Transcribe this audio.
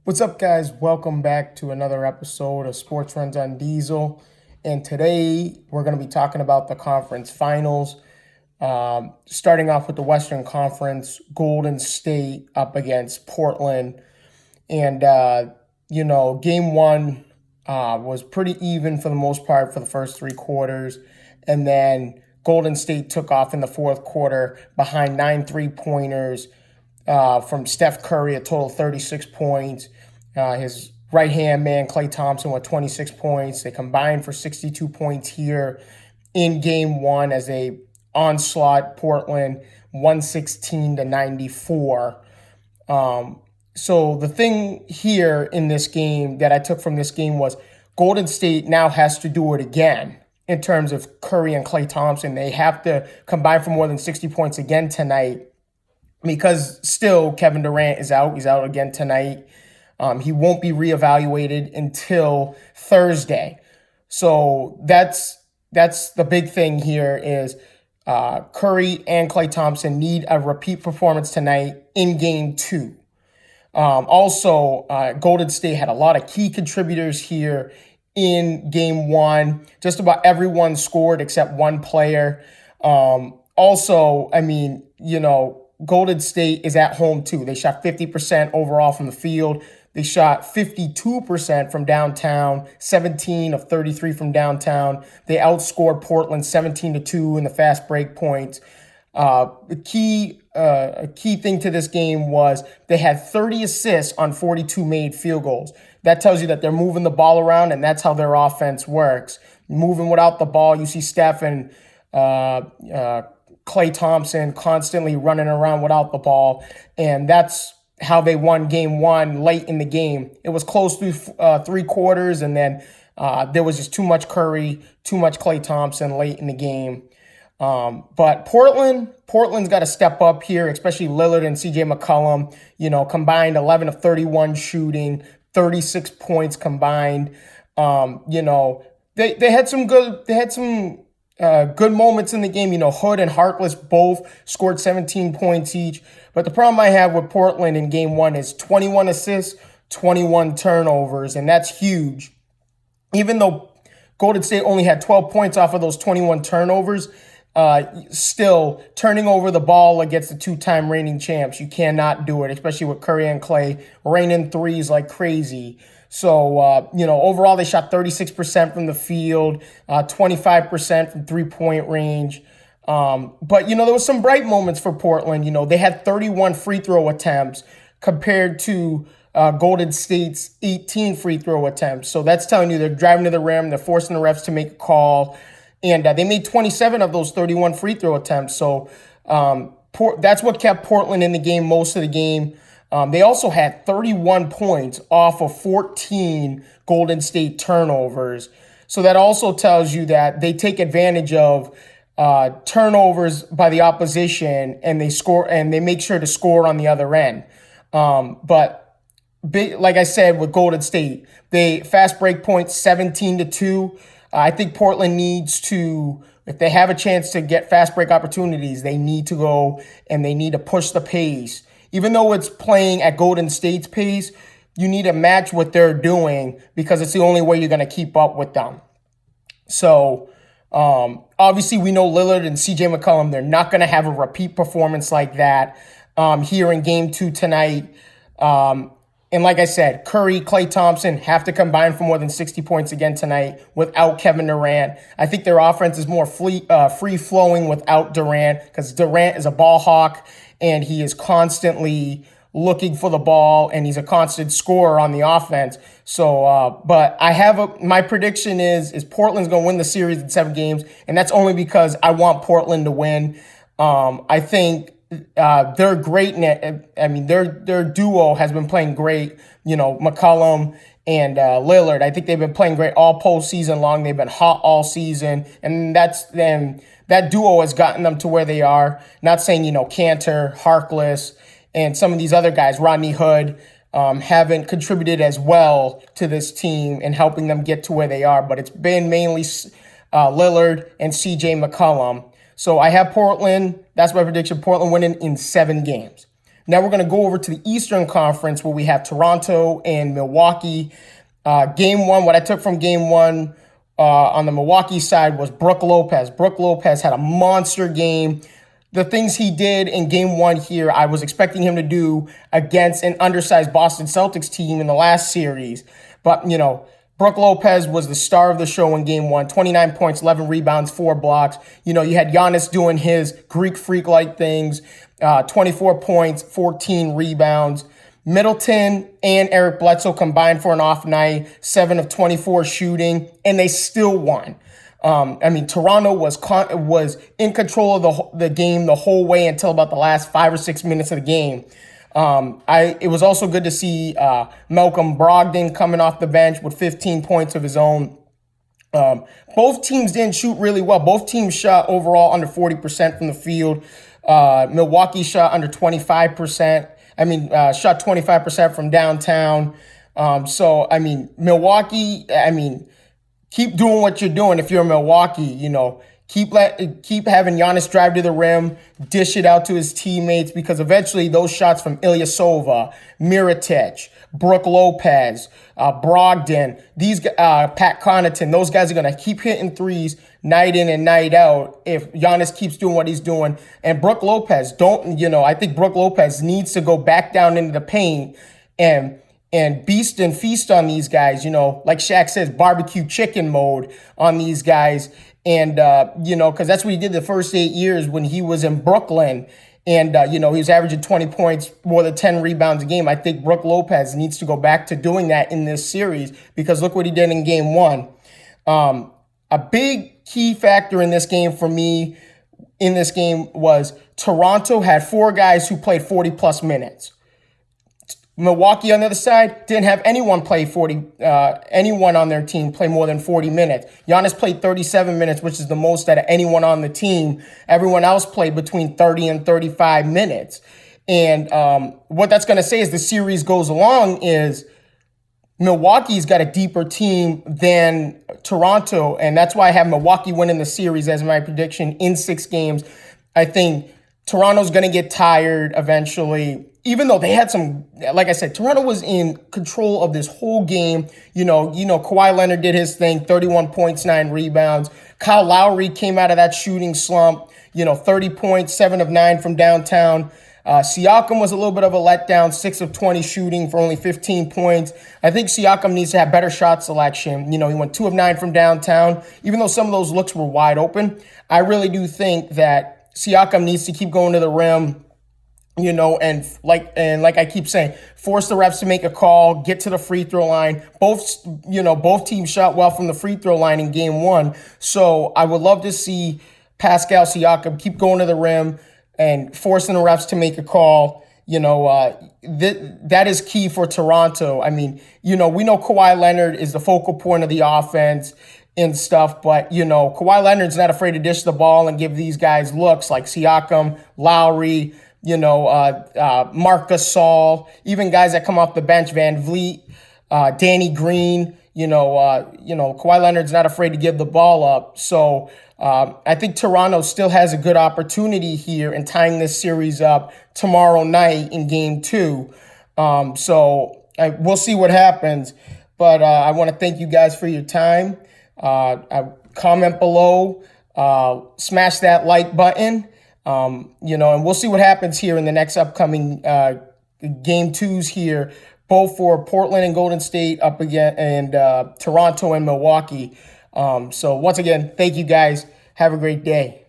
What's up, guys? Welcome back to another episode of Sports Runs on Diesel. And today we're going to be talking about the conference finals. Starting off with the Western Conference, Golden State up against Portland. And, game one was pretty even for the most part for the first three quarters. And then Golden State took off in the fourth quarter behind 9 3-pointers from Steph Curry, a total of 36 points. His right-hand man, Klay Thompson, with 26 points. They combined for 62 points here in game one as they onslaught Portland 116-94. So the thing here in this game that I took from this game was Golden State now has to do it again in terms of Curry and Klay Thompson. They have to combine for more than 60 points again tonight because still Kevin Durant is out. He's out again tonight. He won't be reevaluated until Thursday. So that's the big thing here is Curry and Klay Thompson need a repeat performance tonight in game two. Golden State had a lot of key contributors here in game one. Just about everyone scored except one player. Golden State is at home too. They shot 50% overall from the field. They shot 52% from downtown, 17 of 33 from downtown. They outscored Portland 17-2 in the fast break points. A key thing to this game was they had 30 assists on 42 made field goals. That tells you that they're moving the ball around, and that's how their offense works. Moving without the ball, you see Steph and Klay Thompson constantly running around without the ball, and that's how they won game one late in the game. It was close through three quarters, and then there was just too much Curry, too much Klay Thompson late in the game. But Portland's got to step up here, especially Lillard and CJ McCollum, combined 11 of 31 shooting, 36 points combined. They had some good moments in the game. Hood and Harkless both scored 17 points each. But the problem I have with Portland in game one is 21 assists, 21 turnovers, and that's huge. Even though Golden State only had 12 points off of those 21 turnovers, still turning over the ball against the two-time reigning champs, you cannot do it, especially with Curry and Klay raining threes like crazy. So, overall they shot 36% from the field, 25% from three-point range. But there was some bright moments for Portland. They had 31 free throw attempts compared to Golden State's 18 free throw attempts. So that's telling you they're driving to the rim, they're forcing the refs to make a call. And they made 27 of those 31 free throw attempts. So that's what kept Portland in the game most of the game. They also had 31 points off of 14 Golden State turnovers. So that also tells you that they take advantage of turnovers by the opposition, and they score, and they make sure to score on the other end. But like I said, with Golden State, they fast break points 17-2. I think Portland needs to, if they have a chance to get fast break opportunities, they need to go and they need to push the pace. Even though it's playing at Golden State's pace, you need to match what they're doing because it's the only way you're going to keep up with them. So, obviously, we know Lillard and CJ McCollum, they're not going to have a repeat performance like that here in game two tonight. And like I said, Curry, Klay Thompson have to combine for more than 60 points again tonight without Kevin Durant. I think their offense is more free-flowing without Durant because Durant is a ball hawk and he is constantly looking for the ball and he's a constant scorer on the offense. So, but I have my prediction is Portland's going to win the series in 7 games, and that's only because I want Portland to win. I think they're great. Their duo has been playing great. McCollum and Lillard. I think they've been playing great all postseason long. They've been hot all season, and that's them. That duo has gotten them to where they are. Not saying Cantor, Harkless, and some of these other guys, Rodney Hood, haven't contributed as well to this team and helping them get to where they are. But it's been mainly Lillard and CJ McCollum. So I have Portland. That's my prediction. Portland winning in 7 games. Now we're going to go over to the Eastern Conference where we have Toronto and Milwaukee. Game one, what I took from game one on the Milwaukee side was Brook Lopez. Brook Lopez had a monster game. The things he did in game one here, I was expecting him to do against an undersized Boston Celtics team in the last series. But, Brook Lopez was the star of the show in game one. 29 points, 11 rebounds, 4 blocks. You had Giannis doing his Greek freak-like things. 24 points, 14 rebounds. Middleton and Eric Bledsoe combined for an off night, 7 of 24 shooting, and they still won. Toronto was in control of the game the whole way until about the last 5 or 6 minutes of the game. It was also good to see Malcolm Brogdon coming off the bench with 15 points of his own. Both teams didn't shoot really well. Both teams shot overall under 40% from the field. Milwaukee shot under 25%. Shot 25% from downtown. Milwaukee, keep doing what you're doing if you're Milwaukee, keep having Giannis drive to the rim, dish it out to his teammates, because eventually those shots from Ilyasova, Mirotic, Brook Lopez, Brogdon, Pat Connaughton, those guys are going to keep hitting threes night in and night out if Giannis keeps doing what he's doing. And Brook Lopez, I think Brook Lopez needs to go back down into the paint and beast and feast on these guys, like Shaq says, barbecue chicken mode on these guys. And, because that's what he did the first 8 years when he was in Brooklyn. And, he was averaging 20 points, more than 10 rebounds a game. I think Brook Lopez needs to go back to doing that in this series, because look what he did in game one. A big key factor in this game for me was Toronto had 4 guys who played 40-plus minutes. Milwaukee on the other side didn't have anyone on their team play more than 40 minutes. Giannis played 37 minutes, which is the most out of anyone on the team. Everyone else played between 30 and 35 minutes. And what that's going to say as the series goes along is Milwaukee's got a deeper team than Toronto, and that's why I have Milwaukee winning the series as my prediction in 6 games. I think Toronto's going to get tired eventually. Even though they had some, like I said, Toronto was in control of this whole game. Kawhi Leonard did his thing, 31 points, 9 rebounds. Kyle Lowry came out of that shooting slump, 30 points, 7 of 9 from downtown. Siakam was a little bit of a letdown, 6 of 20 shooting for only 15 points. I think Siakam needs to have better shot selection. He went 2 of 9 from downtown. Even though some of those looks were wide open, I really do think that Siakam needs to keep going to the rim. And like I keep saying, force the refs to make a call, get to the free throw line. Both teams shot well from the free throw line in game one. So I would love to see Pascal Siakam keep going to the rim and forcing the refs to make a call. That is key for Toronto. We know Kawhi Leonard is the focal point of the offense and stuff, but, Kawhi Leonard's not afraid to dish the ball and give these guys looks like Siakam, Lowry, Marc Gasol, even guys that come off the bench, Van Vliet, Danny Green, Kawhi Leonard's not afraid to give the ball up. So I think Toronto still has a good opportunity here in tying this series up tomorrow night in game 2. We'll see what happens. But I want to thank you guys for your time. Comment below, smash that like button. And we'll see what happens here in the next upcoming game 2s here, both for Portland and Golden State up again, and Toronto and Milwaukee. So once again, thank you guys. Have a great day.